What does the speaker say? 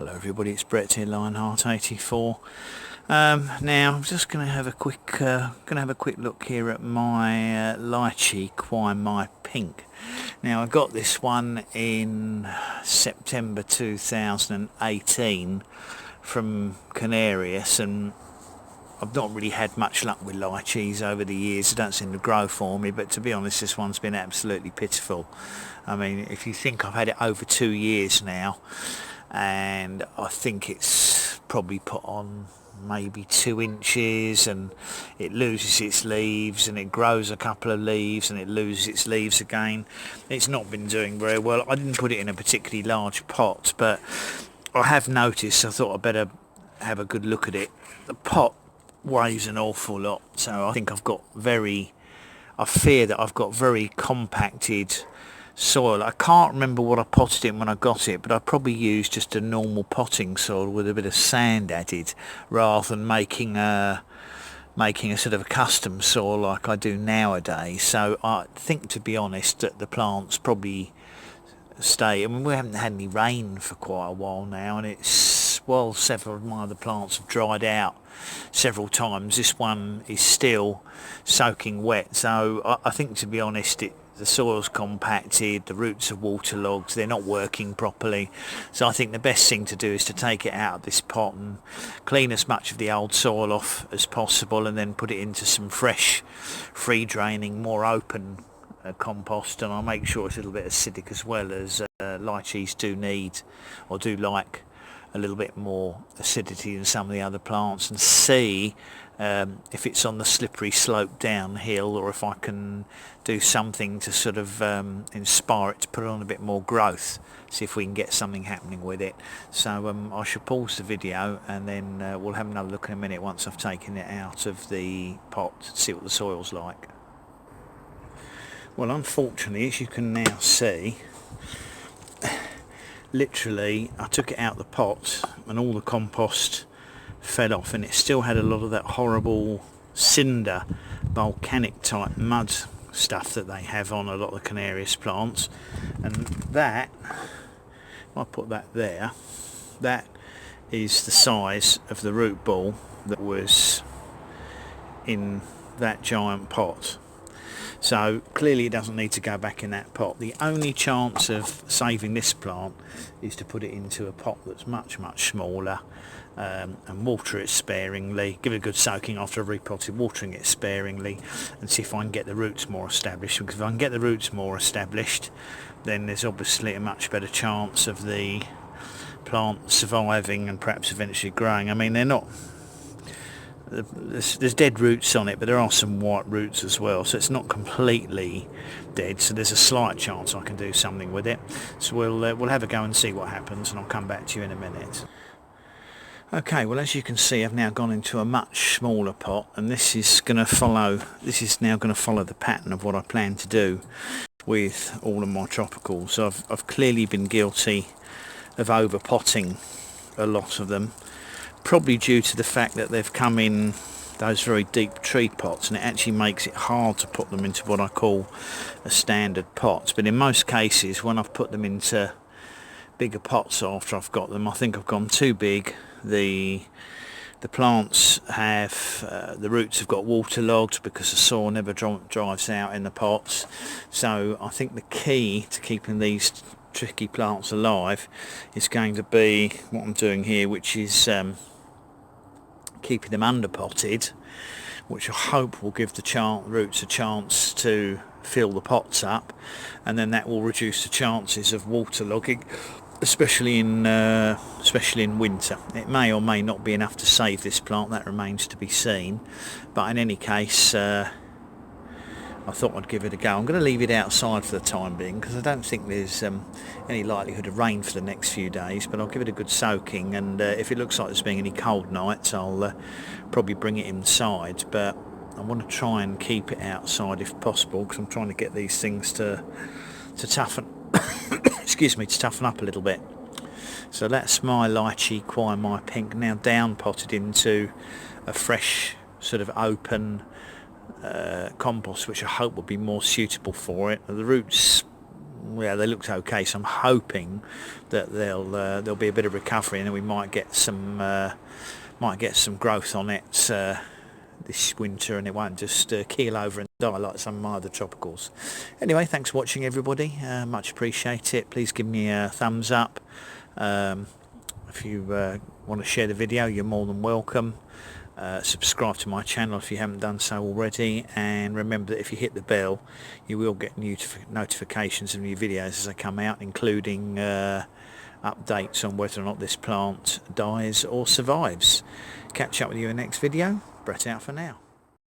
Hello everybody, it's Brett here, Lionheart84. Now I'm just going to have a quick look here at my lychee, Quai My Pink. Now I got this one in September 2018 from Canarius, and I've not really had much luck with lychees over the years. They don't seem to grow for me, but to be honest, this one's been absolutely pitiful. I mean, if you think I've had it over 2 years now, and I think it's probably put on maybe 2 inches, and it loses its leaves and it grows a couple of leaves and it loses its leaves again. It's not been doing very well. I didn't put it in a particularly large pot, but I have noticed, I thought I'd better have a good look at it. The pot weighs an awful lot, so I think I fear that I've got very compacted soil. I can't remember what I potted in when I got it, but I probably used just a normal potting soil with a bit of sand added, rather than making a sort of a custom soil like I do nowadays. So I think, to be honest, that the plants probably stay. I mean, we haven't had any rain for quite a while now, and several of my other plants have dried out several times. This one is still soaking wet, so I think, to be honest, the soil's compacted, the roots are waterlogged, they're not working properly. So I think the best thing to do is to take it out of this pot and clean as much of the old soil off as possible, and then put it into some fresh, free draining, more open compost. And I'll make sure it's a little bit acidic as well, as lychees do like a little bit more acidity than some of the other plants, and see if it's on the slippery slope downhill, or if I can do something to sort of inspire it to put on a bit more growth, see if we can get something happening with it. So I shall pause the video, and then we'll have another look in a minute once I've taken it out of the pot to see what the soil's like. Well, unfortunately, as you can now see, literally I took it out of the pot and all the compost fell off, and it still had a lot of that horrible cinder, volcanic type mud stuff that they have on a lot of the Canarius plants. And that, if I put that there, that is the size of the root ball that was in that giant pot. So clearly it doesn't need to go back in that pot. The only chance of saving this plant is to put it into a pot that's much smaller, and water it sparingly, give it a good soaking after I've repotted, watering it sparingly, and see if I can get the roots more established. Because if I can get the roots more established, then there's obviously a much better chance of the plant surviving and perhaps eventually growing. I mean, there's dead roots on it, but there are some white roots as well, so it's not completely dead, so there's a slight chance I can do something with it. So we'll have a go and see what happens, and I'll come back to you in a minute. Okay, well, as you can see, I've now gone into a much smaller pot, and this is now going to follow the pattern of what I plan to do with all of my tropicals. So I've clearly been guilty of over potting a lot of them, probably due to the fact that they've come in those very deep tree pots, and it actually makes it hard to put them into what I call a standard pot. But in most cases, when I've put them into bigger pots after I've got them, I think I've gone too big. The plants have, the roots have got waterlogged because the soil never dries out in the pots. So I think the key to keeping these tricky plants alive is going to be what I'm doing here, which is keeping them under potted, which I hope will give the roots a chance to fill the pots up, and then that will reduce the chances of waterlogging, especially in winter. It may or may not be enough to save this plant, that remains to be seen, but in any case I thought I'd give it a go. I'm going to leave it outside for the time being, because I don't think there's any likelihood of rain for the next few days, but I'll give it a good soaking, and if it looks like there's being any cold nights, I'll probably bring it inside. But I want to try and keep it outside if possible, because I'm trying to get these things to toughen to toughen up a little bit. So that's my lychee, Quai My Pink, now down potted into a fresh sort of open compost, which I hope will be more suitable for it. The roots well, they looked okay, so I'm hoping that there'll be a bit of recovery, and then we might get some growth on it this winter, and it won't just keel over and die like some of my other tropicals. Anyway, thanks for watching, everybody. Much appreciate it. Please give me a thumbs up. If you want to share the video, you're more than welcome. Subscribe to my channel if you haven't done so already, and remember that if you hit the bell, you will get notifications of new videos as they come out, including updates on whether or not this plant dies or survives. Catch up with you in the next video. Brett out for now.